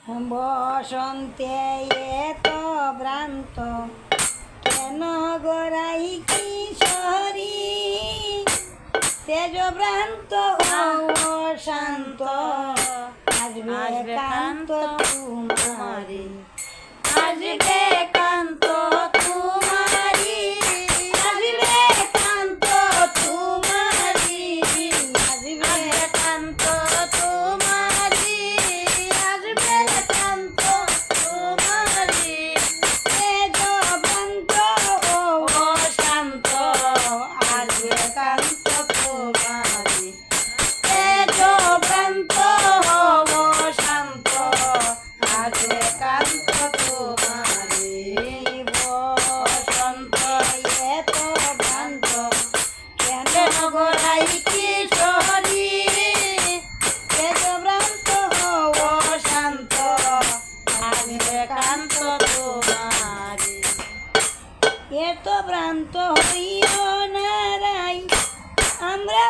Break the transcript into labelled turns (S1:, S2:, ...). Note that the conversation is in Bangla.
S1: বসন্তে এত ভ্রান্ত কেন গোরাই কিশোরী তেজভ্রান্ত ও শান্ত আসবে কান্ত তোমারি আসবে কান্ত তোমারি আসবে কান্ত তোমারি আসবে কান্ত তোমারি আসবে কান্ত তোমারি তেজভ্রান্ত ও শান্ত আসবে কান্ত তোমারি তেজভ্রান্ত ও শান্ত আসবে কান্ত তোমারি বসন্ত এত ভ্রান্ত কেন গোরাই কিশোরী তেজভ্রান্ত ও শান্ত আসবে কান্ত তোমারি এত ভ্রান্ত হইও না রাই আমরা